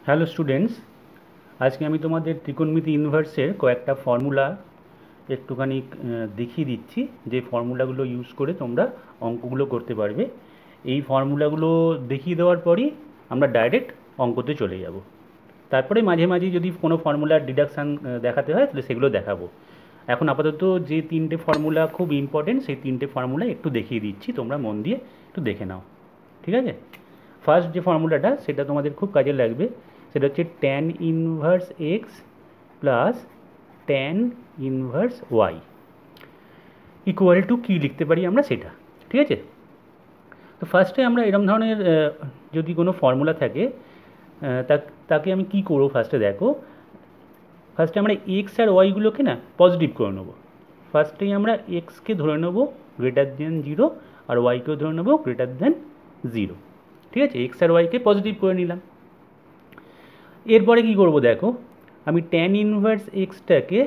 Hello students, আজকে আমি তোমাদের ত্রিকোণমিতি ইনভার্সের কয়েকটা ফর্মুলা একটুখানি দেখিয়ে দিচ্ছি, যে ফর্মুলাগুলো ইউজ করে তোমরা অঙ্কগুলো করতে পারবে। এই ফর্মুলাগুলো দেখিয়ে দেওয়ার পরই আমরা ডাইরেক্ট অঙ্কতে চলে যাব। তারপরে মাঝে মাঝে যদি কোনো ফর্মুলার ডিডাকশান দেখাতে হয় তাহলে সেগুলো দেখাবো। এখন আপাতত যে তিনটে ফর্মুলা খুব ইম্পর্টেন্ট, সেই তিনটে ফর্মুলা একটু দেখিয়ে দিচ্ছি, তোমরা মন দিয়ে একটু দেখে নাও, ঠিক আছে? ফার্স্ট যে ফর্মুলাটা সেটা তোমাদের খুব কাজে লাগবে, সেটা হচ্ছে tan inverse x plus tan inverse y equal to কী লিখতে পারি আমরা সেটা, ঠিক আছে? তো ফার্স্টে আমরা এরকম ধরনের যদি কোনো ফর্মুলা থাকে তাকে আমি কী করবো ফার্স্টে দেখো। ফার্স্টে আমরা এক্স আর ওয়াইগুলোকে না পজিটিভ করে নেবো। ফার্স্টেই আমরা এক্সকে ধরে নেবো গ্রেটার দেন জিরো, আর ওয়াইকেও ধরে নেবো গ্রেটার দেন জিরো, ঠিক আছে? এক্স আর ওয়াইকে পজিটিভ করে নিলাম। এরপরে কি করব দেখো, আমি ট্যান ইনভার্স এক্সটাকে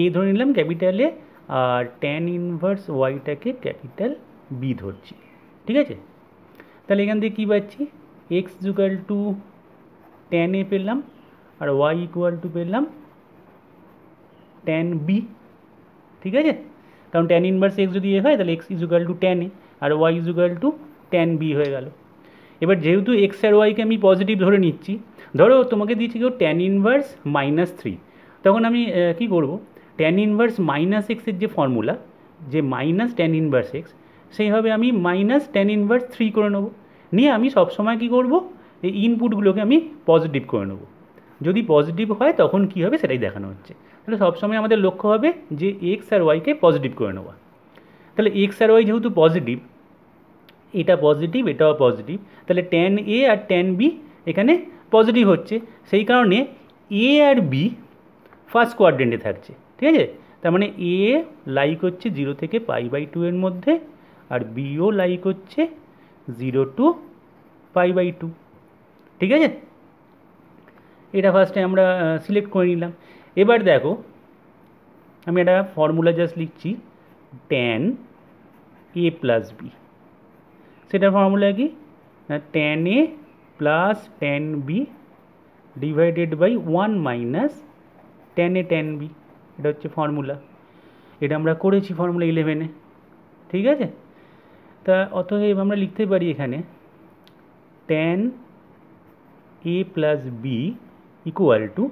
এ ধরে নিলাম ক্যাপিটাল এ, আর ট্যান ইনভার্স ওয়াইটাকে ক্যাপিটাল বি ধরছি, ঠিক আছে? তাহলে এখান থেকে কী পাচ্ছি, x equal to tan A পেলাম, আর ওয়াই ইকুয়াল টু পেলাম ট্যান বি, ঠিক আছে? কারণ ট্যান ইনভার্স এক্স যদি এ হয় তাহলে x equal to tan A, আর y equal to tan B হয়ে গেল। এবার যেহেতু এক্স আর ওয়াইকে আমি পজিটিভ ধরে নিচ্ছি, ধরো তোমাকে দিচ্ছি কেউ ট্যান ইনভার্স -3, তখন আমি কী করব, ট্যান ইনভার্স মাইনাস এক্সের যে ফর্মুলা, যে মাইনাস ট্যান ইনভার্স এক্স, সেইভাবে আমি মাইনাস ট্যান ইনভার্স 3 করে নেবো। নিয়ে আমি সবসময় কী করব, এই ইনপুটগুলোকে আমি পজিটিভ করে নেবো। যদি পজিটিভ হয় তখন কী হবে সেটাই দেখানো হচ্ছে। তাহলে সবসময় আমাদের লক্ষ্য হবে যে এক্স আর ওয়াইকে পজিটিভ করে নেওয়া। তাহলে এক্স আর ওয়াই যেহেতু পজিটিভ, এটা পজিটিভ এটাও পজিটিভ, তাহলে ট্যান এ আর ট্যান বি এখানে পজিটিভ হচ্ছে, সেই কারণে এ আর বি ফার্স্ট কোয়াড্রেন্টে থাকছে, ঠিক আছে? তার মানে এ লাইক হচ্ছে 0 থেকে π/2 এর মধ্যে, আর বিও লাইক হচ্ছে 0 to π/2, ঠিক আছে? এটা ফার্স্টে আমরা সিলেক্ট করে নিলাম। এবার দেখো, আমি একটা ফর্মুলা জাস্ট লিখছি, ট্যান এ প্লাস বি। সেটার ফর্মুলা কি, tan A plus tan B divided by 1 minus tan A tan B, এটা হচ্ছে ফর্মুলা। এটা আমরা করেছি ফর্মুলা 11-এ, ঠিক আছে? তা অতএব আমরা লিখতে পারি এখানে tan A plus B equal to,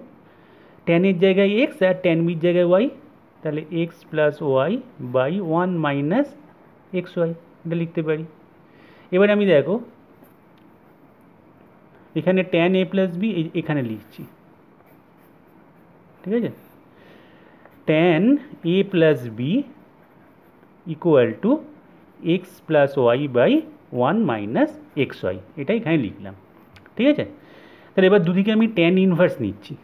ট্যানের জায়গায় এক্স আর ট্যান বির জায়গায় ওয়াই, তাহলে x plus y by 1 minus x y, এটা লিখতে পারি। এবার আমি দেখো এখানে ট্যান এ প্লাস বি এখানে লিখছি, ঠিক আছে? Tan A plus B equal to x plus y by 1 minus x y, এটা এখানে লিখলাম, ঠিক আছে? তাহলে এবার দুদিকে আমি ট্যান ইনভার্স নিচ্ছি,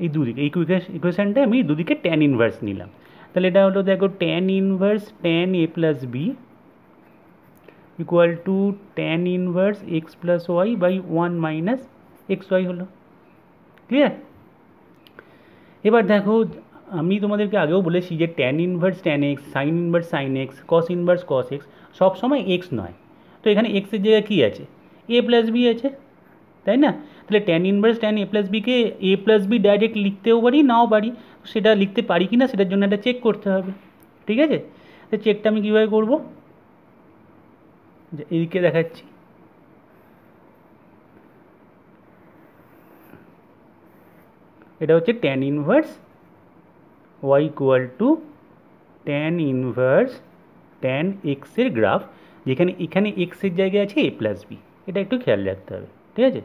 এই দুদিকে এই ইকুয়েশানটা আমি দুদিকে ট্যান ইনভার্স নিলাম। তাহলে এটা হলো দেখো tan inverse tan A plus B equal to tan inverse x plus y by 1 minus x y হলো, ক্লিয়ার? এবার দেখো, আমি তোমাদেরকে আগেও বলেছি যে tan inverse tan x, sine inverse sine x, cos inverse cos x সবসময় এক্স নয়। তো এখানে এক্সের জায়গায় কী আছে, এ প্লাস বি আছে, তাই না? তাহলে tan inverse tan A plus বিকে এ প্লাস বি ডাইরেক্ট লিখতেও পারি, নাও পারি। সেটা লিখতে পারি কি না সেটার জন্য একটা চেক করতে হবে, ঠিক আছে? তো চেকটা আমি কীভাবে করবো, এদিকে দেখাচ্ছি। এটা হচ্ছে tan inverse y equal to tan inverse tan এক্সের গ্রাফ, যেখানে এখানে এক্সের জায়গায় আছে এ প্লাস বি, এটা একটু খেয়াল রাখতে হবে, ঠিক আছে?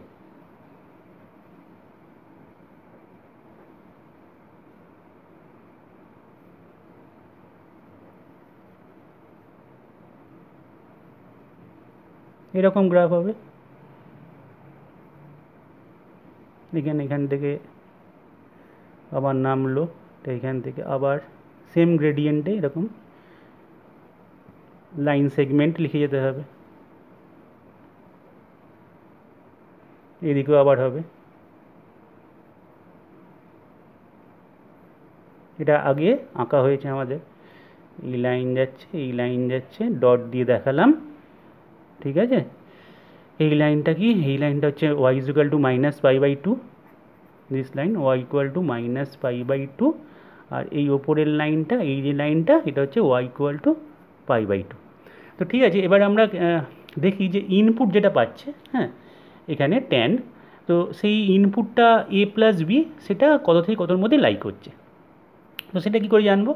এরকম গ্রাফ হবে, এখান থেকে আবার নামলো, তো এখান থেকে আবার সেম গ্রেডিয়েন্টে এরকম লাইন সেগমেন্ট লিখে যেতে হবে, এদিকেও আবার হবে। এটা আগে আঁকা হয়েছে আমাদের, এই লাইন যাচ্ছে এই লাইন যাচ্ছে, ডট দিয়ে দেখালাম, ঠিক আছে? এই লাইনটা কি, এই লাইনটা হচ্ছে y is equal to minus pi by two, this line y equal to minus pi by two, আর এই ওপরের লাইনটা, এই যে লাইনটা, এটা হচ্ছে y equal to pi by two. তো ঠিক আছে, এবার আমরা দেখি যে ইনপুট যেটা পাচ্ছে, হ্যাঁ, এখানে ট্যান, তো সেই ইনপুটটা এ প্লাস বি সেটা কত থেকে কতর মধ্যে লাই করছে। তো সেটা কী করে জানবো?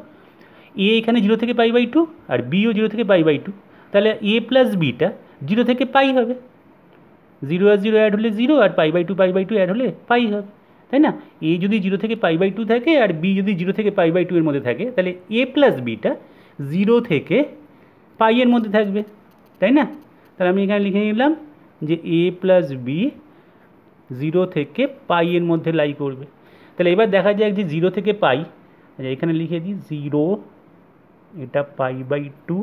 এ এখানে 0 থেকে পাই বাই টু, আর বিও 0 থেকে পাই বাই টু, তাহলে এ প্লাস বিটা 0 থেকে পাই হবে, 0 আর 0 অ্যাড হলে 0, আর পাই বাই টু অ্যাড হলে পাই হবে, তাই না? এ যদি 0 থেকে পাই বাই টু থাকে আর বি যদি 0 থেকে পাই বাই টু এর মধ্যে থাকে, তাহলে এ প্লাস বিটা 0 থেকে পাই এর মধ্যে থাকবে, তাই না? তাহলে আমি এখানে লিখে নিলাম যে এ প্লাস বি 0 থেকে পাই এর মধ্যে লাই করবে। তাহলে এবার দেখা যাক যে 0 থেকে পাই, এখানে লিখে দিই 0, এটা পাই বাই টু,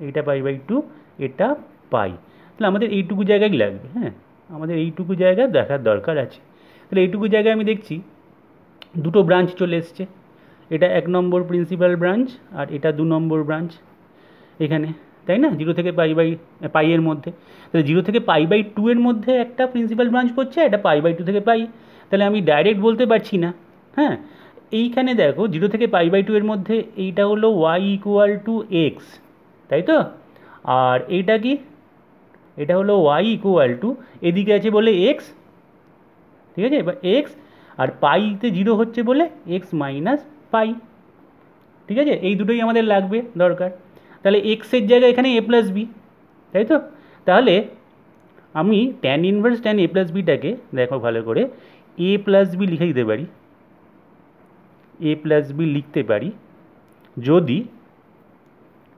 এটা পাই বাই টু, এটা পাই, তাহলে আমাদের এইটুকু জায়গায় লাগবে, হ্যাঁ, আমাদের এইটুকু জায়গা দেখার দরকার আছে। তাহলে এইটুকু জায়গায় আমি দেখছি দুটো ব্রাঞ্চ চলে এসছে, এটা 1 নম্বর প্রিন্সিপাল ব্রাঞ্চ আর এটা 2 নম্বর ব্রাঞ্চ এখানে, তাই না? 0 থেকে পাই এর মধ্যে, তাহলে 0 থেকে পাই বাই টু এর মধ্যে একটা প্রিন্সিপাল ব্রাঞ্চ পড়ছে, এটা পাই বাই টু থেকে পাই, তাহলে আমি ডাইরেক্ট বলতে পারছি না, হ্যাঁ। এইখানে দেখো 0 থেকে পাই বাই টু এর মধ্যে এইটা হলো ওয়াই ইকুয়াল টু এক্স, তাই তো? আর এইটা কি, এটা হলো ওয়াই ইকুয়াল টু, এদিকে আছে বলে এক্স, ঠিক আছে, এবার এক্স, আর পাইতে 0 হচ্ছে বলে এক্স মাইনাস পাই, ঠিক আছে, এই দুটোই আমাদের লাগবে দরকার। তাহলে এক্সের জায়গায় এখানে এ প্লাস বি, তাই তো? তাহলে আমি tan inverse tan A plus বিটাকে দেখো ভালো করে, এ প্লাস বি লিখে দিতে পারি, এ প্লাস বি লিখতে পারি যদি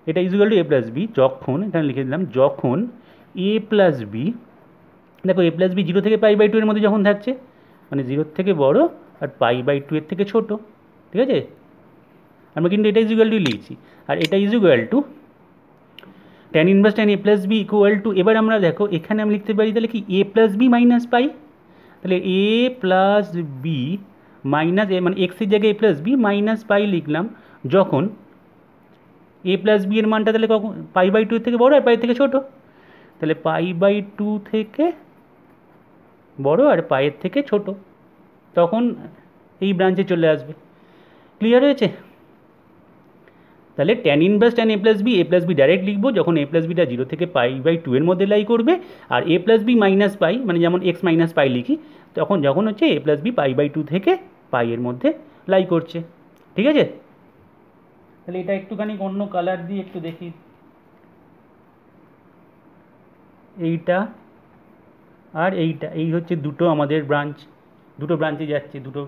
এটা equal to A plus B, যখন, এখানে লিখে দিলাম, যখন এ প্লাস বি, দেখো এ প্লাস বি 0 থেকে পাই বাই টু এর মধ্যে যখন থাকছে, মানে 0 থেকে বড় আর পাই বাই টু এর থেকে ছোট, ঠিক আছে, আমরা কিন্তু এটা ইকুয়াল টু লিখছি, আর এটা equal to tan inverse tan A plus B equal to, এবার আমরা দেখো এখানে আমি লিখতে পারি তাহলে কি A plus B minus pi, তাহলে এ প্লাস বি মাইনাস এ, মানে এক্সের জায়গায় A plus B minus pi লিখলাম, যখন এ প্লাস বি এর মানটা তাহলে কখন পাই বাই টু এর থেকে বড় আর পাই থেকে ছোট, তাহলে পাই বাই টু থেকে বড় আর পায়ের থেকে ছোট, তখন এই ব্রাঞ্চে চলে আসবে। ক্লিয়ার হয়েছে? তাহলে tan inverse tan A plus B direct লিখবো যখন এ প্লাস বিটা 0 থেকে পাই বাই টু এর মধ্যে লাই করবে, আর A plus B minus pi, মানে যেমন এক্স মাইনাস পাই লিখি, তখন যখন হচ্ছে A plus B pi by two থেকে পাই এর মধ্যে লাই করছে, ঠিক আছে? তাহলে এটা একটুখানি অন্য কালার দিয়ে একটু দেখি, এইটা আর এইটা, এই হচ্ছে দুটো আমাদের ব্রাঞ্চ, দুটো ব্রাঞ্চে যাচ্ছে, দুটো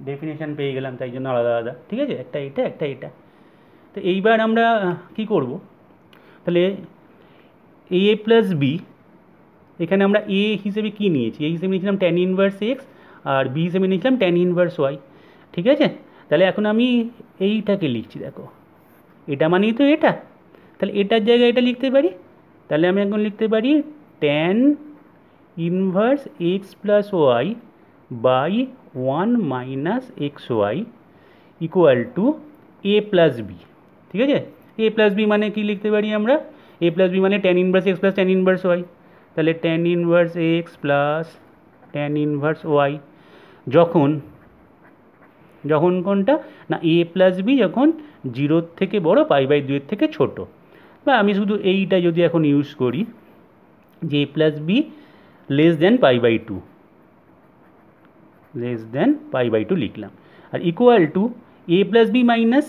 ডেফিনেশান পেয়ে গেলাম, তাই জন্য আলাদা আলাদা, ঠিক আছে, একটা এটা একটা এটা। তো এইবার আমরা কি করব, তাহলে এ প্লাস বি, এখানে আমরা এ হিসেবে কি নিয়েছি, এ হিসেবে নিয়েছিলাম ট্যান ইনভার্স এক্স, আর বি হিসেবে নিয়েছিলাম ট্যান ইনভার্স ওয়াই, ঠিক আছে? তাহলে এখন আমি এইটাকে লিখছি, দেখো এটা মানেই তো এটা, তাহলে এটার জায়গায় এটা লিখতে পারি, তাহলে আমি এখন লিখতে পারি tan inverse x plus y by 1 minus x y equal to A plus B, ঠিক আছে? এ প্লাস বি মানে কি লিখতে পারি আমরা, এ প্লাস বি মানে tan inverse x plus tan inverse y, তাহলে tan inverse x plus tan inverse y, যখন, যখন কোনটা না এ প্লাস বি যখন 0 থেকে বড় পাই বাই 2 এর থেকে ছোট, বা আমি শুধু এইটা যদি এখন ইউজ করি যে A plus B less than pi by two, less than pi by two লিখলাম, আর equal to A plus B minus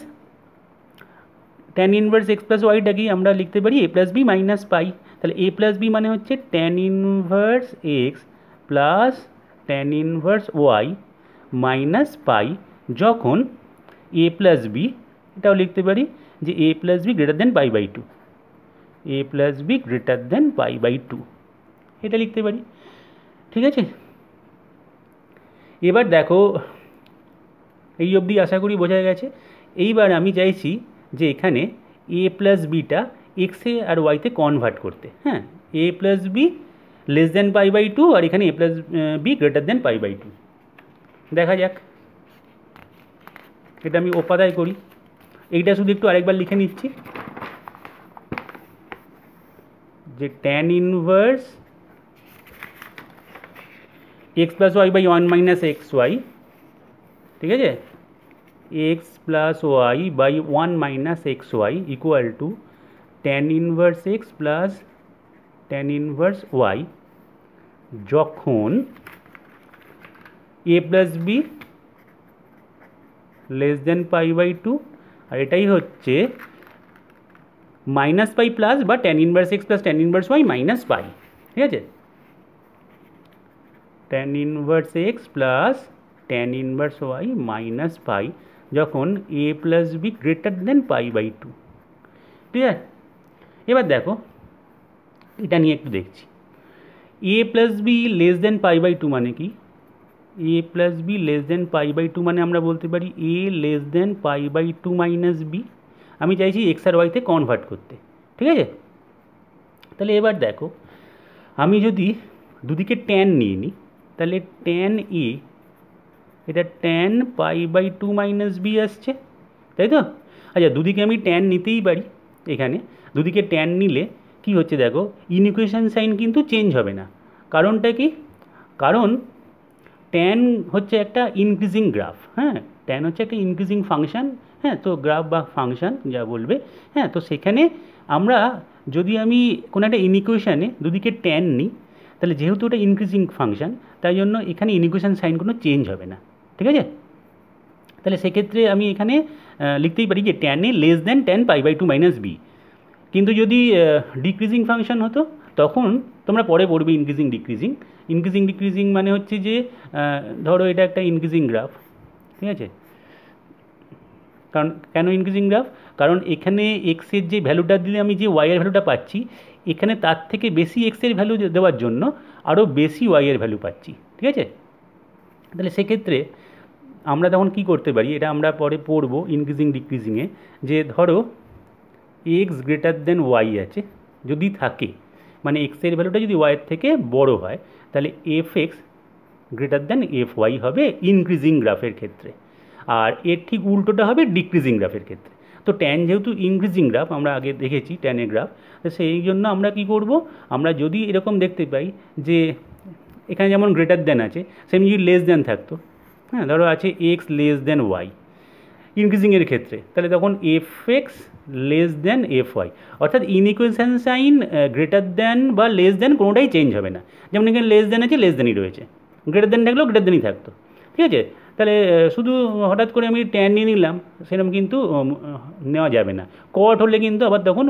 tan inverse x plus ওয়াইটাকেই আমরা লিখতে পারি A plus B minus pi, তাহলে এ প্লাস বি মানে হচ্ছে tan inverse x plus tan inverse y minus pi, যখন এ প্লাস বি, এটাও লিখতে পারি যে A plus B greater than pi by two, A plus B greater than pi by two, এটা লিখতে পারি, ঠিক আছে? এবার দেখো এই অবধি আশা করি বোঝা গেছে। এইবার আমি চাইছি যে এখানে এ প্লাস বিটা এক্সে আর ওয়াইতে কনভার্ট করতে, হ্যাঁ, A plus B less than pi by two, আর এখানে A plus B greater than pi by two, দেখা যাক, এটা আমি ওপাদায় করি, এইটা শুধু একটু আরেকবার লিখে নিচ্ছি, যে tan inverse x plus y by one minus x y, ঠিক আছে, x plus y by one minus x y equal to tan inverse x plus tan inverse y যখন এ plus B less than pi by two, আর এটাই হচ্ছে minus pi plus বা tan inverse x plus tan inverse y minus pi, ঠিক আছে, tan inverse x plus tan inverse y minus pi যখন এ plus B greater than pi by two, ঠিক আছে। এবার দেখো এটা নিয়ে একটু দেখছি, A plus B less than pi by two মানে কি, A plus B less than pi by two মানে আমরা বলতে পারি A less than pi by two minus B, আমি চাইছি এক্স আর ওয়াইতে কনভার্ট করতে, ঠিক আছে। তাহলে এবার দেখো আমি যদি দুদিকে ট্যান নিয়ে নিই তাহলে ট্যান এ এটা tan pi by two minus B আসছে, তাই তো। আচ্ছা দুদিকে আমি ট্যান নিতেই পারি, এখানে দুদিকে ট্যান নিলে কি হচ্ছে দেখো ইনইকুয়েশন সাইন কিন্তু চেঞ্জ হবে না, কারণটা কি, কারণ ট্যান হচ্ছে একটা ইনক্রিজিং গ্রাফ, হ্যাঁ ট্যান হচ্ছে একটা ইনক্রিজিং ফাংশান, হ্যাঁ তো গ্রাফ বা ফাংশান যা বলবে, হ্যাঁ তো সেখানে আমরা যদি আমি কোনো একটা ইনইকুয়েশানে দুদিকে ট্যান নিই তাহলে যেহেতু ওটা ইনক্রিজিং ফাংশান তাই জন্য এখানে ইনইকুয়েশন সাইন কোনো চেঞ্জ হবে না, ঠিক আছে। তাহলে সেক্ষেত্রে আমি এখানে লিখতেই পারি যে tan A less than tan pi by two minus B, কিন্তু যদি ডিক্রিজিং ফাংশন হতো তখন তোমরা পরে পড়বে ইনক্রিজিং ডিক্রিজিং, ইনক্রিজিং ডিক্রিজিং মানে হচ্ছে যে ধরো এটা একটা ইনক্রিজিং গ্রাফ, ঠিক আছে, কারণ কেন ইনক্রিজিং গ্রাফ, কারণ এখানে এক্সের যে ভ্যালুটা দিলে আমি যে ওয়াইয়ের ভ্যালুটা পাচ্ছি এখানে তার থেকে বেশি এক্সের ভ্যালু দেওয়ার জন্য আরও বেশি ওয়াইয়ের ভ্যালু পাচ্ছি, ঠিক আছে। তাহলে সেক্ষেত্রে আমরা তখন কী করতে পারি, এটা আমরা পরে পড়বো ইনক্রিজিং ডিক্রিজিংয়ে, যে ধরো এক্স গ্রেটার দেন ওয়াই আছে যদি থাকে, মানে এক্সের ভ্যালুটা যদি ওয়াইয়ের থেকে বড় হয় তাহলে f x greater than f y হবে ইনক্রিজিং গ্রাফের ক্ষেত্রে, আর এর ঠিক উল্টোটা হবে ডিক্রিজিং গ্রাফের ক্ষেত্রে। তো ট্যান যেহেতু ইনক্রিজিং গ্রাফ আমরা আগে দেখেছি ট্যানের গ্রাফ, তো সেই জন্য আমরা কি করব, আমরা যদি এরকম দেখতে পাই যে এখানে যেমন গ্রেটার দেন আছে সেমনি যদি লেস দেন থাকতো, হ্যাঁ ধরো আছে এক্স লেস দেন ওয়াই ইনক্রিজিংয়ের ক্ষেত্রে, তাহলে তখন f x less than f y, অর্থাৎ ইনইকুয়েশন সাইন গ্রেটার দেন বা লেস দেন কোনোটাই চেঞ্জ হবে না, যেমন এখানে লেস দেন আছে লেস দেনই রয়েছে, গ্রেটার দেন থাকলেও গ্রেটার দেনই থাকতো, ঠিক আছে। তাহলে শুধু হঠাৎ করে আমি ট্যান নিয়ে নিলাম সেরকম কিন্তু নেওয়া যাবে না, কট হলে কিন্তু আবার তখন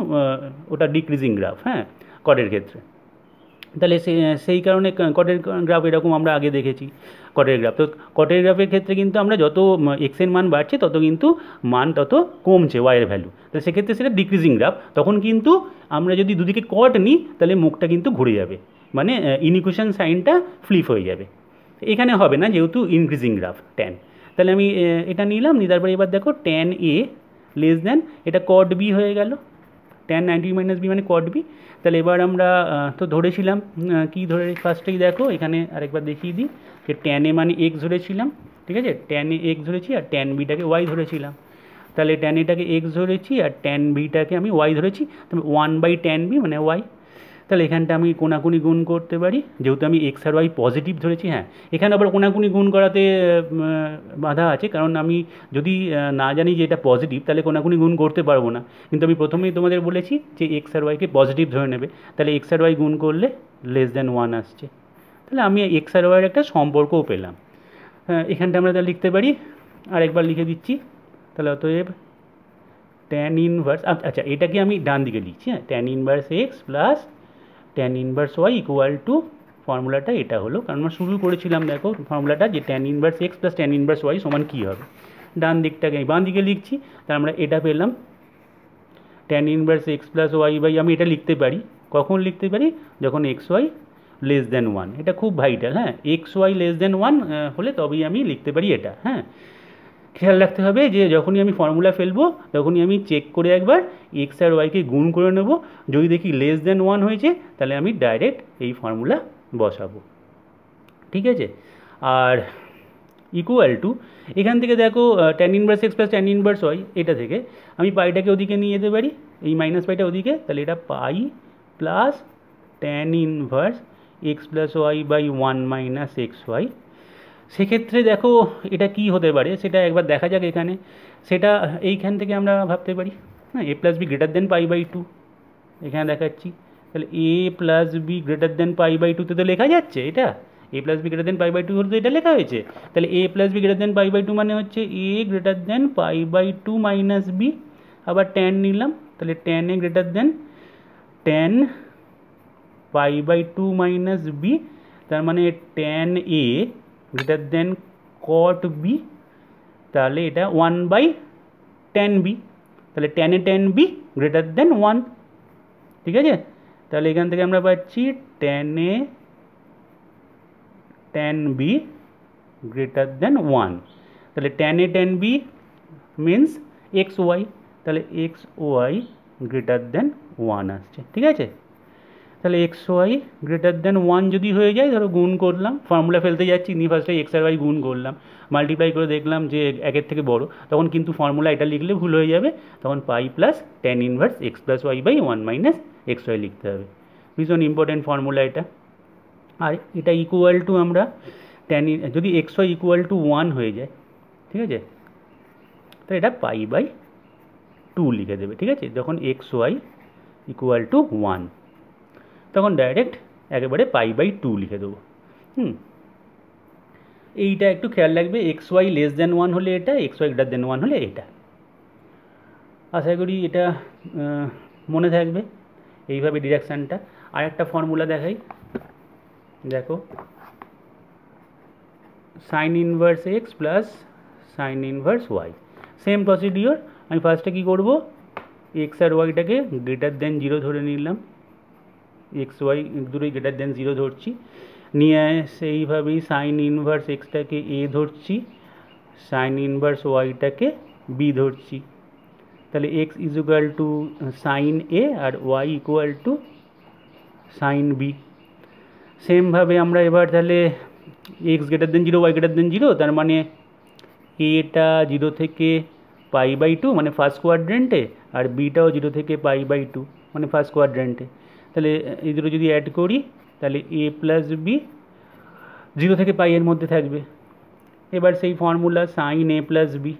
ওটা ডিক্রিজিং গ্রাফ, হ্যাঁ কটের ক্ষেত্রে। তাহলে সেই কারণে কটের গ্রাফ এরকম আমরা আগে দেখেছি কটের গ্রাফ, তো কটের গ্রাফের ক্ষেত্রে কিন্তু আমরা যত এক্সের মান বাড়ছে তত কিন্তু মান তত কমছে ওয়াইয়ের ভ্যালু, তো সেক্ষেত্রে সেটা ডিক্রিজিং গ্রাফ, তখন কিন্তু আমরা যদি দুদিকে কট নিই তাহলে মুখটা কিন্তু ঘুরে যাবে, মানে ইনইকুয়েশন সাইনটা ফ্লিপ হয়ে যাবে, এখানে হবে না যেহেতু ইনক্রিজিং গ্রাফ ট্যান। তাহলে আমি এটা নিলাম, নিয়ে তারপরে এবার দেখো ট্যান এ লেস দেন এটা কট বি হয়ে গেল, ট্যান 90 মাইনাস বি মানে কট বি। তাহলে এবার আমরা তো ধরেছিলাম কি ধরে ফার্স্টেই দেখো এখানে আরেকবার দেখিয়ে দিই যে ট্যান এ মানে এক্স ধরেছিলাম, ঠিক আছে, ট্যান এ এক্স ধরেছি আর ট্যান বিটাকে ওয়াই ধরেছিলাম, তাহলে ট্যান এটাকে এক্স ধরেছি আর ট্যান বিটাকে আমি ওয়াই ধরেছি, তবে 1 ট্যান বি মানে ওয়াই। তাহলে এখানটা আমি কোনাকুনি গুণ করতে পারি যেহেতু আমি এক্স আর ওয়াই পজিটিভ ধরেছি, হ্যাঁ এখানে আবার কোনাকুনি গুণ করাতে বাধা আছে, কারণ আমি যদি না জানি যে এটা পজিটিভ তাহলে কোনাকুনি গুণ করতে পারবো না, কিন্তু আমি প্রথমেই তোমাদের বলেছি যে এক্স আর ওয়াইকে পজিটিভ ধরে নেবে, তাহলে এক্স আর ওয়াই গুণ করলে লেস দেন 1 আসছে, তাহলে আমি এক্স আর ওয়াইয়ের একটা সম্পর্কও পেলাম। এখানটা আমরা তাহলে লিখতে পারি, আরেকবার লিখে দিচ্ছি, তাহলে অতএব ট্যান ইনভার্স, আচ্ছা এটাকে আমি ডান দিকে লিখছি, হ্যাঁ tan inverse x plus tan inverse y equal to, ফর্মুলাটা এটা হলো, কারণ আমরা শুরু করেছিলাম দেখো ফর্মুলাটা যে tan inverse x plus tan inverse y সমান কী হবে, ডান দিকটাকে বাঁ দিকে লিখছি, তাহলে আমরা এটা পেলাম tan inverse x plus y by, আমি এটা লিখতে পারি, কখন লিখতে পারি যখন এক্স ওয়াই লেস দেন 1, এটা খুব ভাইটাল, হ্যাঁ এক্স ওয়াই লেস দেন 1 হলে তবেই আমি লিখতে পারি এটা, হ্যাঁ খেয়াল রাখতে হবে যে যখনই আমি ফর্মুলা ফেলবো তখনই আমি চেক করে একবার এক্স আর ওয়াইকে গুণ করে নেব, যদি দেখি লেস দেন 1 হয়েছে তাহলে আমি ডাইরেক্ট এই ফর্মুলা বসাবো, ঠিক আছে। আর ইকুয়াল টু এখান থেকে দেখো tan inverse x plus tan inverse y, এটা থেকে আমি পাইটাকে ওদিকে নিয়ে যেতে পারি, এই মাইনাস পাইটা ওদিকে, তাহলে এটা pi plus tan inverse x plus y by one minus x y. সেক্ষেত্রে দেখো এটা কি হতে পারে সেটা একবার দেখা যাক এখানে। সেটা এইখান থেকে আমরা ভাবতে পারি, হ্যাঁ, A plus B greater than pi by two, এখানে দেখাচ্ছি। তাহলে এ plus B greater than pi by টুতে তো লেখা যাচ্ছে এটা, A plus B greater than pi by two হলে তো এটা লেখা হয়েছে। তাহলে এ plus B greater than pi by two মানে হচ্ছে A greater than pi by two minus B, আবার ট্যান নিলাম, তাহলে tan A greater than tan pi by two minus B, তার মানে tan A greater than cot B, তাহলে এটা one by tan B, তাহলে tan A tan B greater than one. ঠিক আছে, তাহলে এখান থেকে আমরা পাচ্ছি tan A tan B greater than one. তাহলে tan A tan B means x y, তাহলে x y greater than one আসছে। ঠিক আছে, তাহলে x y greater than one যদি হয়ে যায়, ধরো গুণ করলাম, ফর্মুলা ফেলতে যাচ্ছি, নিয়ে ফার্স্টে এক্স আর ওয়াই গুণ করলাম, মাল্টিপ্লাই করে দেখলাম যে একের থেকে বড়, তখন কিন্তু ফর্মুলা এটা লিখলে ভুল হয়ে যাবে, তখন pi plus tan inverse x plus y by one minus x y লিখতে হবে। ভীষণ ইম্পর্টেন্ট ফর্মুলা এটা। আর এটা ইকুয়াল টু আমরা ট্যান, যদি x y equal to one হয়ে যায়, ঠিক আছে, তো এটা পাই বাই টু লিখে দেবে। ঠিক আছে, যখন x y equal to one, তখন ডাইরেক্ট একেবারে পাই বাই টু লিখে দেবো। এইটা একটু খেয়াল রাখবে, x y less than one হলে এটা, x y greater than one হলে এটা। আশা করি এটা মনে থাকবে, এইভাবে ডিরেকশানটা। আর একটা ফর্মুলা দেখাই, দেখো, sine inverse x plus sine inverse y, same procedure. আমি ফার্স্টে কী করব, এক্স আর ওয়াইটাকে গ্রেটার দেন জিরো ধরে নিলাম, এক্স ওয়াই দুটোই গ্রেটার দেন জিরো ধরছি, নিয়ে সেইভাবেই সাইন ইনভার্স এক্সটাকে এ ধরছি, সাইন ইনভার্স ওয়াইটাকে বি ধরছি। তাহলে x is equal to sine A আর y equal to sine B. সেমভাবে আমরা এবার তাহলে x greater than zero y greater than zero, তার মানে এটা জিরো থেকে পাই বাই টু মানে ফার্স্ট কোয়াড্রেন্টে, আর বিটাও জিরো থেকে পাই বাই টু মানে ফার্স্ট কোয়াড্রেন্টে। তাহলে এই দুটো যদি অ্যাড করি, তাহলে এ প্লাস বি জিরো থেকে পাই এর মধ্যে থাকবে। এবার সেই formula sine A plus B,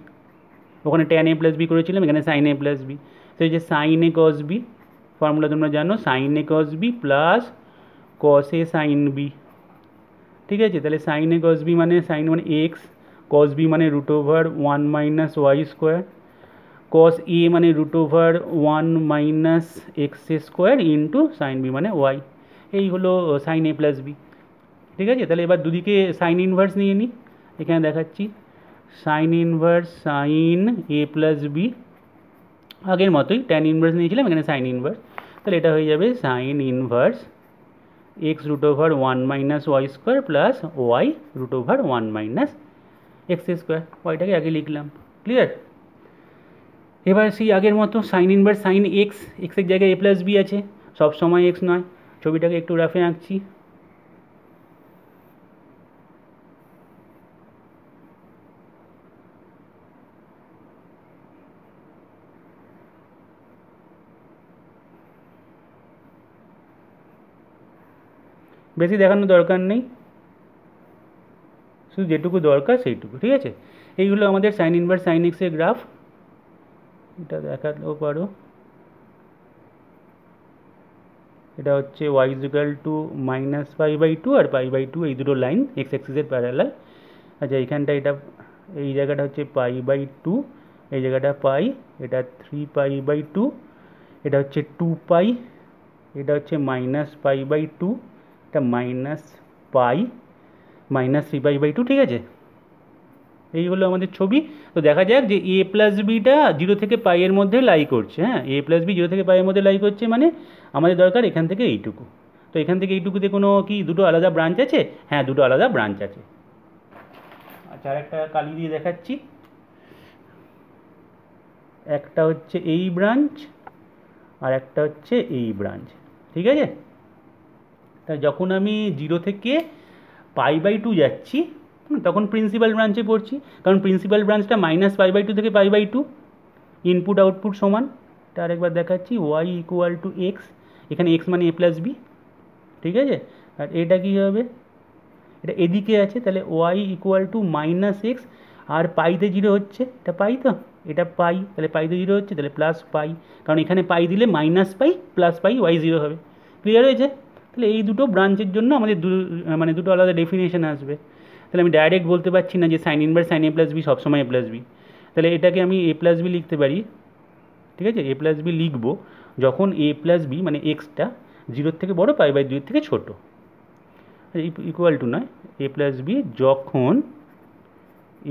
ওখানে ট্যান এ প্লাস বি করেছিলাম, এখানে সাইন এ প্লাস বি, সেই যে sine A cos B, formula তোমরা জানো, sine A cos B plus cos A sine B. ঠিক আছে, তাহলে সাইন এ কস বি মানে সাইন মানে এক্স, কস বি মানে root over one minus y square, cos A মানে root over one minus x square into sine B মানে Y. এই হলো সাইন এ প্লাস বি। ঠিক আছে, তাহলে এবার দুদিকে সাইন ইনভার্স নিয়ে নিই, এখানে দেখাচ্ছি sign inverse sign A plus B, আগের মতোই ট্যান ইনভার্স নিয়েছিলাম, এখানে সাইন ইনভার্স, তাহলে এটা হয়ে যাবে sine inverse x root over one minus y square plus y root over one minus x square, ওয়াইটাকে আগে লিখলাম। ক্লিয়ার? এবার সেই আগের মতো সাইন ইনভার্স সাইন এক্স, এক্সের জায়গায় এ প্লাস বি আছে, সব সময় এক্স নয়, ছবিটাকে একটু রাফে আঁকছি। বেশি দেখানোর দরকার নেই, শুধু যেটুকু দরকার সেইটুকু। ঠিক আছে, এইগুলো আমাদের সাইন ইনভার্স সাইন এক্সের গ্রাফ, এটা দেখাতেও পারো। এটা হচ্ছে y equal to minus pi by two আর পাই বাই টু, এই দুটো লাইন এক্স অ্যাক্সিসের প্যারালাল। আচ্ছা, এইখানটা এটা, এই জায়গাটা হচ্ছে পাই বাই টু, এই জায়গাটা পাই, এটা থ্রি পাই বাই টু, এটা হচ্ছে টু পাই, এটা হচ্ছে মাইনাস পাই বাই টু, এটা minus pi minus three pi by two. ঠিক আছে, এই হলো আমাদের ছবি। তো দেখা যাক যে এ প্লাস বিটা জিরো থেকে পাইয়ের মধ্যে লাই করছে। হ্যাঁ, এ প্লাস বি জিরো থেকে পাইয়ের মধ্যে লাই করছে, মানে আমাদের দরকার এখান থেকে এইটুকু। তো এখান থেকে এইটুকুতে কোনো কি দুটো আলাদা ব্রাঞ্চ আছে? হ্যাঁ, দুটো আলাদা ব্রাঞ্চ আছে। আচ্ছা, আর একটা কালি দিয়ে দেখাচ্ছি, একটা হচ্ছে এই ব্রাঞ্চ আর একটা হচ্ছে এই ব্রাঞ্চ। ঠিক আছে, তা যখন আমি জিরো থেকে পাই বাই টু যাচ্ছি, তখন প্রিন্সিপাল ব্রাঞ্চে পড়ছি, কারণ প্রিন্সিপাল ব্রাঞ্চটা মাইনাস পাই বাই টু থেকে pi by two, input output সমান। এটা আরেকবার দেখাচ্ছি, ওয়াই ইকুয়াল টু এক্স, এখানে এক্স মানে এ প্লাস বি, ঠিক আছে। আর এটা কী হবে, এটা এদিকে আছে, তাহলে y equal to minus x, আর পাইতে জিরো হচ্ছে, এটা পাই তো, এটা পাই, তাহলে পাইতে জিরো হচ্ছে, তাহলে প্লাস পাই, কারণ এখানে পাই দিলে minus pi plus pi y zero হবে। ক্লিয়ার হয়েছে? তাহলে এই দুটো ব্রাঞ্চের জন্য আমাদের মানে দুটো আলাদা ডেফিনেশন আসবে। তাহলে আমি ডাইরেক্ট বলতে পারছি না যে sign inverse sign A plus B সবসময় এ প্লাস বি। তাহলে এটাকে আমি এ প্লাস বি লিখতে পারি, ঠিক আছে। এ প্লাস বি লিখবো যখন এ প্লাস বি মানে এক্সটা জিরোর থেকে বড়, পাই বাই দুইয়ের থেকে ছোটো, ইকুয়াল টু নয়, এ প্লাস বি যখন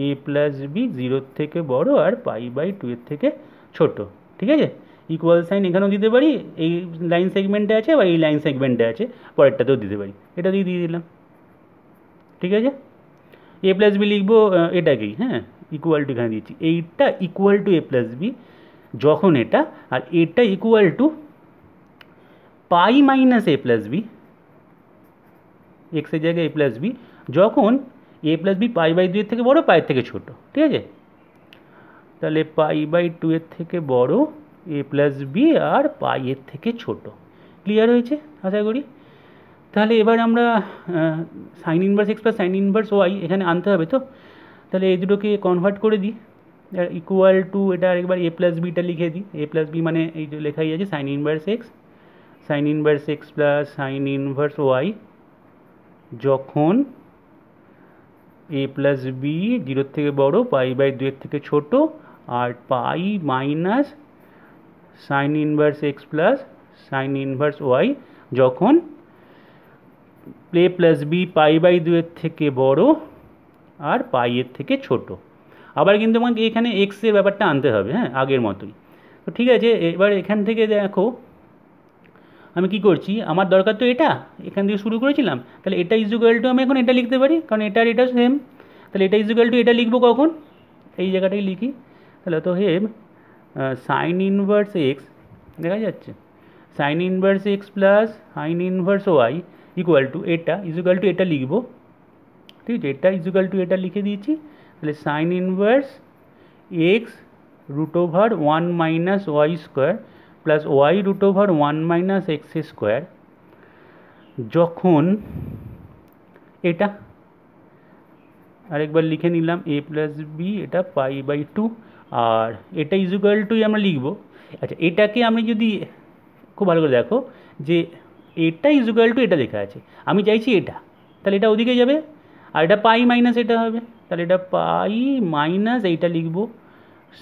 এ প্লাস বি জিরোর থেকে বড় আর পাই বাই টু এর থেকে ছোট, ঠিক আছে। ইকুয়াল সাইন এখানেও দিতে পারি, এই লাইন সেগমেন্টে আছে বা এই লাইন সেগমেন্টে আছে, পরেরটাতেও দিতে পারি, এটা দিয়ে দিলাম, ঠিক আছে। এ প্লাস বি লিখবো এটাকেই, হ্যাঁ, ইকুয়াল টু এখানে দিচ্ছি, এইটা equal to A plus B যখন এটা, আর এটা equal to pi minus A plus B, এক্সের জায়গায় এ প্লাস বি যখন এ প্লাস বি পাই বাই দুইয়ের থেকে বড়, পাইয়ের থেকে ছোট, ঠিক আছে। তাহলে পাই বাই টু এর থেকে বড়, এ প্লাস বি আর পাইয়ের থেকে ছোট। ক্লিয়ার হয়েছে আশা করি। তাহলে এবার আমরা sine inverse x plus sine inverse y এখানে আনতে হবে তো, তাহলে এই দুটোকে কনভার্ট করে দিই, ইকুয়াল টু এটা আরেকবার এ প্লাস বিটা লিখে দিই, এ প্লাস বি মানে এই যে লেখাই আছে sine inverse x plus sine inverse y যখন এ প্লাস বি জিরোর থেকে বড়, পাই বাই দুইয়ের থেকে ছোট, আর pi minus sine inverse x plus sine inverse y যখন এ প্লাস বি পাই বাই দুইয়ের থেকে বড় আর পাইয়ের থেকে ছোট। আবার কিন্তু আমাকে এখানে এক্সের ব্যাপারটা আনতে হবে, হ্যাঁ, আগের মতোই। তো ঠিক আছে, এবার এখান থেকে দেখো আমি কি করছি, আমার দরকার তো এটা, এখান থেকে শুরু করেছিলাম, তাহলে এটা ইজুকাল টু আমি এখন এটা লিখতে পারি, কারণ এটা আর এটা সেম, তাহলে এটা ইজুকাল টু এটা লিখবো কখন, এই জায়গাটাই লিখি। তাহলে তো হেব সাইন ইনভার্স এক্স, দেখা যাচ্ছে, sine inverse x plus sine inverse y equal to এটা ইজুকাল টু এটা লিখবো, ঠিক আছে। এটা ইজুকাল টু এটা লিখে দিয়েছি, তাহলে sine inverse x root over one minus y square plus y root over one minus x square যখন এটা, আরেকবার লিখে নিলাম এ প্লাস বি, এটা পাই বাই টু, আর এটা ইজুকাল টুই আমরা লিখবো। আচ্ছা, এটাকে আমি যদি খুব ভালো করে দেখো যে এটা ইজুকাল টু এটা লেখা আছে, আমি চাইছি এটা, তাহলে এটা ওদিকে যাবে, আর এটা পাই মাইনাস এটা হবে, তাহলে এটা পাই মাইনাস এইটা লিখবো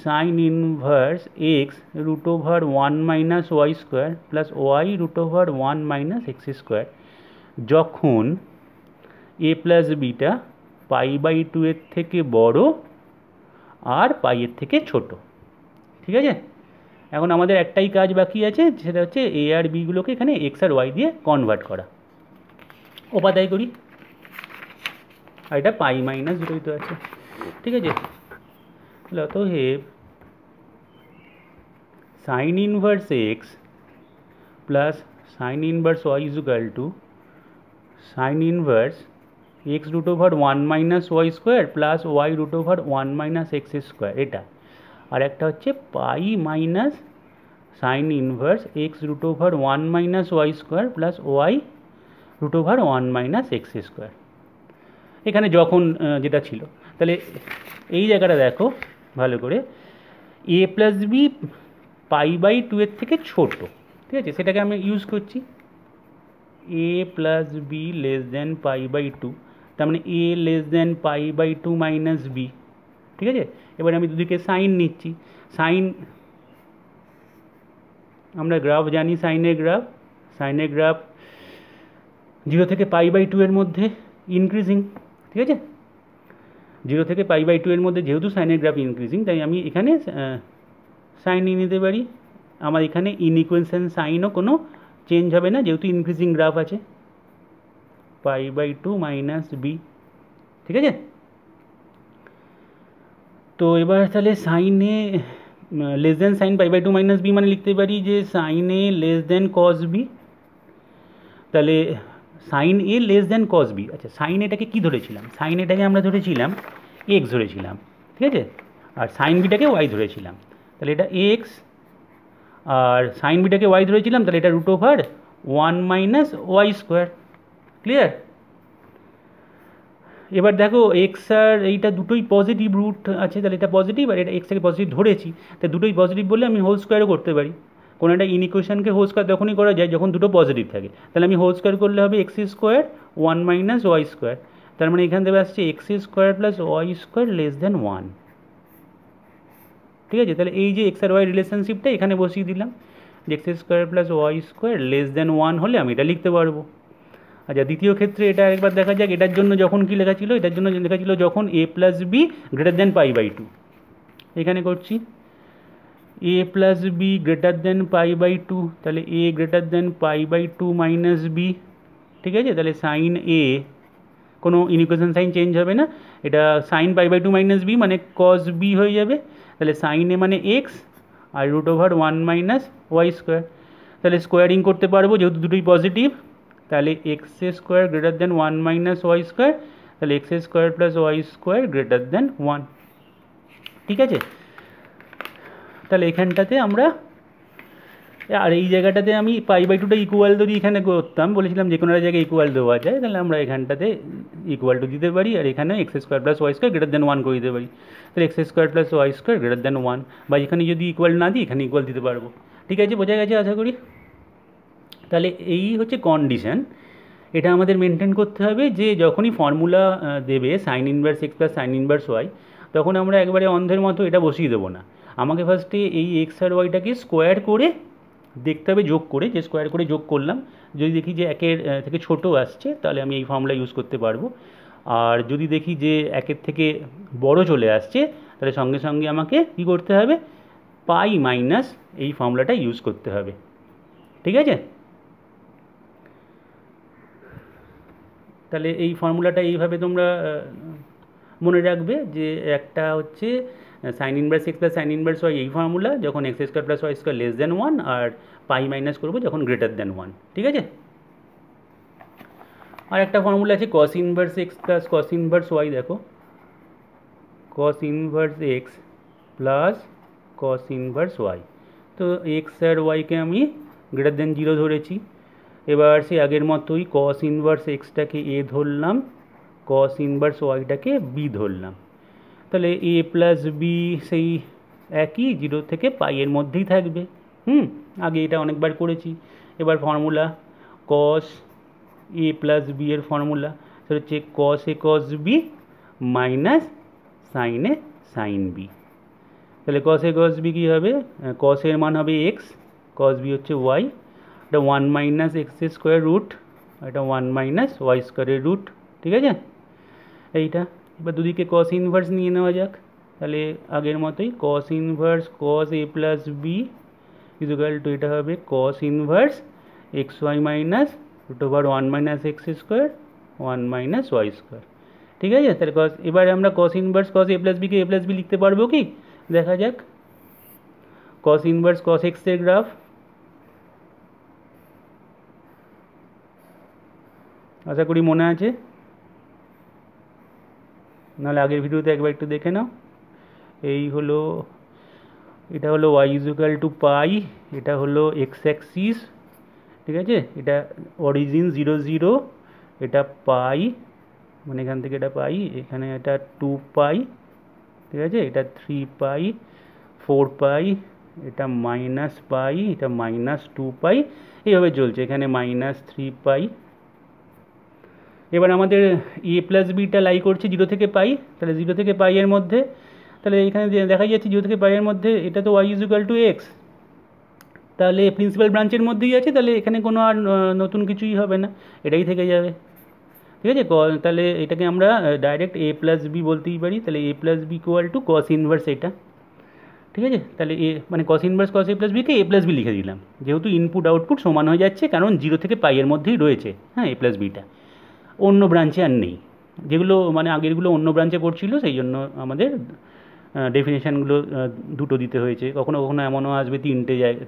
sine inverse x root over one minus y square plus y root over one minus x square যখন এ plus beta pi by two এর থেকে বড় আর পাইয়ের থেকে ছোট, ঠিক আছে। এখন আমাদের একটাই কাজ বাকি আছে, সেটা হচ্ছে এ আর বিগুলোকে এখানে এক্স আর ওয়াই দিয়ে কনভার্ট করা। উপাদায় করি, আর এটা পাই মাইনাস দুটোই তো আছে, ঠিক আছে। তাহলে অতএব sine inverse x plus sine inverse y equal to sine inverse x root over one minus y square plus y root over one minus x square এটা, আর একটা হচ্ছে pi minus sine inverse x root over one minus y square plus y root over one minus x square, এখানে যখন যেটা ছিল। তাহলে এই জায়গাটা দেখো ভালো করে, a plus B pi by two এর থেকে ছোট, ঠিক আছে, সেটাকে আমি ইউজ করছি, a plus B less than pi by two, তার মানে a less than pi by two minus b, ঠিক আছে। এবার আমি দুদিকে সাইন নিচ্ছি, সাইন আমরা গ্রাফ জানি, সাইনের গ্রাফ জিরো থেকে পাই বাই টু এর মধ্যে ইনক্রিজিং, ঠিক আছে। জিরো থেকে পাই বাই টু এর মধ্যে যেহেতু সাইনের গ্রাফ ইনক্রিজিং, তাই আমি এখানে সাইন নিয়ে নিতে পারি, আমার এখানে ইনইকুয়েশন সাইনও কোনো চেঞ্জ হবে না, যেহেতু ইনক্রিজিং গ্রাফ আছে, pi by two minus b, ঠিক আছে। তো এবার তাহলে সাইনে less than sine pi by two minus b মানে লিখতে পারি যে সাইনে লেস দেন কস বি, তাহলে sine a less than cos b. আচ্ছা, সাইন এটাকে কী ধরেছিলাম, সাইন এটাকে আমরা ধরেছিলাম এক্স ধরেছিলাম, ঠিক আছে, আর সাইন বিটাকে ওয়াই ধরেছিলাম, তাহলে এটা এক্স, আর সাইন বিটাকে ওয়াই ধরেছিলাম, তাহলে এটা root over one minus y square, clear? এবার দেখো এক্স আর এইটা দুটোই পজিটিভ রুট আছে, তাহলে এটা পজিটিভ আর এটা এক্সটাকে পজিটিভ ধরেছি, তাই দুটোই পজিটিভ বললে আমি হোল স্কোয়ারও করতে পারি। কোনো একটা ইনইকুয়েশনকে হোল স্কোয়ার তখনই করা যায় যখন দুটো পজিটিভ থাকে, তাহলে আমি হোল স্কোয়ার করলে হবে x square one minus y square, তার মানে এখান থেকে আসছে x square plus y square less than one. ঠিক আছে, তাহলে এই যে এক্স আর ওয়াই রিলেশনশিপটা এখানে বসিয়ে দিলাম, যে x square plus y square less than one হলে আমি এটা লিখতে পারবো। আচ্ছা, দ্বিতীয় ক্ষেত্রে এটা একবার দেখা যাক। এটার জন্য যখন কি লেখা ছিল, এটার জন্য লেখা ছিল যখন এ plus B greater than pi by two. এখানে করছি a plus B greater than pi by two, তাহলে a greater than pi by two minus b. ঠিক আছে, তাহলে সাইন এ, কোনো ইনইকুয়েশন সাইন চেঞ্জ হবে না, এটা sine pi by two minus b মানে কস বি হয়ে যাবে, তাহলে সাইন এ মানে এক্স আর root over one minus y square. তাহলে স্কোয়ারিং করতে পারবো যেহেতু দুটোই পজিটিভ, তাহলে x square greater than one minus y square, তাহলে x square plus y square greater than one. ঠিক আছে, তাহলে এখানটাতে আমরা, আর এই জায়গাটাতে আমি পাই বাই টুটা ইকুয়াল যদি এখানে করতাম, বলেছিলাম যে কোনো জায়গায় ইকুয়াল দেওয়া যায়, তাহলে আমরা এখানটাতে ইকুয়াল টু দিতে পারি, আর এখানে x square plus y square greater than one করে দিতে পারি, তাহলে x square plus y square greater than one, বা এখানে যদি ইকুয়াল না দিই এখানে ইকুয়াল দিতে পারবো। ঠিক আছে, বোঝা গেছে আশা করি। তাহলে এই হচ্ছে কন্ডিশন, এটা আমাদের মেনটেন করতে হবে যে যখনই ফর্মুলা দেবে sine inverse x plus sine inverse y, তখন আমরা একবারে অন্ধের মতো এটা বসিয়ে দেবো না, আমাকে ফার্স্টে এই এক্স আর ওয়াইটাকে স্কোয়ার করে দেখতে হবে, যোগ করে, যে স্কোয়ার করে যোগ করলাম, যদি দেখি যে একের থেকে ছোটো আসছে তাহলে আমি এই ফর্মুলা ইউজ করতে পারবো, আর যদি দেখি যে একের থেকে বড় চলে আসছে তাহলে সঙ্গে সঙ্গে আমাকে কী করতে হবে, পাই মাইনাস এই ফর্মুলাটা ইউজ করতে হবে। ঠিক আছে, তাহলে এই ফর্মুলাটা এইভাবে তোমরা মনে রাখবে যে একটা হচ্ছে sine inverse x plus sine inverse y, এই ফর্মুলা যখন x square plus y square less than one, আর পাই মাইনাস করবো যখন গ্রেটার দেন ওয়ান। ঠিক আছে, আর একটা ফর্মুলা আছে cos inverse x plus cos inverse y. দেখো cos inverse x plus cos inverse y, তো এক্স আর ওয়াইকে আমি গ্রেটার দেন জিরো ধরেছি, এবার সে আগের মতোই কস ইনভার্স এক্সটাকে এ ধরলাম, কস ইনভার্স ওয়াইটাকে বি ধরলাম, তাহলে এ প্লাস বি সেই একই, জিরো থেকে পাইয়ের মধ্যেই থাকবে। আগে এটা অনেকবার করেছি। এবার ফর্মুলা কস এ প্লাস বি এর ফর্মুলা সেটা হচ্ছে কস এ কস বি মাইনাস সাইন এ সাইন বি। তাহলে কস এ কস বি কী হবে, কস এর মান হবে এক্স, কস বি হচ্ছে ওয়াই, এটা one minus x square root, এটা ওয়ান মাইনাস ওয়াই স্কোয়ারের রুট। ঠিক আছে, এইটা এবার দুদিকে কস ইনভার্স নিয়ে নেওয়া যাক, তাহলে আগের মতোই cos inverse cos A plus B equal to এটা হবে cos inverse x y minus root over one minus x square one minus y square. ঠিক আছে, তাহলে কস, এবারে আমরা কস ইনভার্স কস এ প্লাস বিকে এ প্লাস বি লিখতে পারবো কি, দেখা যাক। কস ইনভার্স কস এক্সের গ্রাফ, আশা করি মনে আছে, নাহলে আগের ভিডিওতে একবার একটু দেখে নাও। এই হলো, এটা হলো ওয়াই ইকুয়াল টু পাই, এটা হলো এক্স অ্যাক্সিস। ঠিক আছে, এটা অরিজিন 0 0, এটা পাই, মানে এখান থেকে এটা পাই, এখানে এটা 2 পাই। ঠিক আছে, এটা 3 পাই, 4 পাই, এটা মাইনাস পাই, এটা মাইনাস 2 পাই, এইভাবে চলছে, এখানে মাইনাস 3 পাই। এবার আমাদের এ প্লাস বিটা লাই করছে 0 থেকে পাই, তাহলে 0 থেকে পাই এর মধ্যে, তাহলে এখানে দেখা যাচ্ছে 0 থেকে পাই এর মধ্যে এটা তো ওয়াই ইকুয়াল টু এক্স, তাহলে প্রিন্সিপাল ব্রাঞ্চের মধ্যেই আছে, তাহলে এখানে কোনো আর নতুন কিছুই হবে না, এটাই থেকে যাবে। ঠিক আছে, তাহলে এটাকে আমরা ডাইরেক্ট এ প্লাস বি বলতেই পারি, তাহলে এ plus B equal to cos inverse এটা। ঠিক আছে, তাহলে এ মানে কস ইনভার্স কস এ প্লাস বিকে এ প্লাস বি লিখে দিলাম, যেহেতু ইনপুট আউটপুট সমান হয়ে যাচ্ছে, কারণ 0 থেকে পাই এর মধ্যেই রয়েছে, হ্যাঁ, এ প্লাস বিটা অন্য ব্রাঞ্চে আর নেই, যেগুলো মানে আগেরগুলো অন্য ব্রাঞ্চে পড়ছিল, সেই জন্য আমাদের ডেফিনেশানগুলো দুটো দিতে হয়েছে, কখনো কখনো এমনও আসবে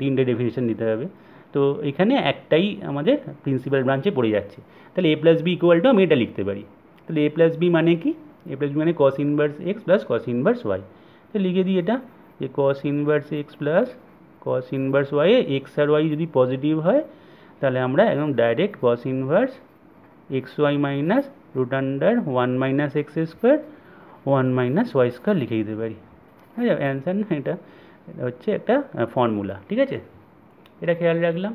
তিনটে ডেফিনেশান দিতে হবে, তো এখানে একটাই আমাদের প্রিন্সিপাল ব্রাঞ্চে পড়ে যাচ্ছে। তাহলে এ প্লাস বি ইকুয়াল টু আমি এটা লিখতে পারি, তাহলে এ প্লাস বি মানে কি, এ প্লাস বি মানে cos inverse x plus cos inverse y, তো লিখে দিই এটা যে cos inverse x plus cos inverse y, x আর ওয়াই যদি পজিটিভ হয় তাহলে আমরা একদম direct cos inverse x y minus root under 1 - x square 1 - y square লিখে দিতে পারি। হয়ে যাবে অ্যান্সার না এটা, এটা হচ্ছে একটা ফর্মুলা। ঠিক আছে, এটা খেয়াল রাখলাম।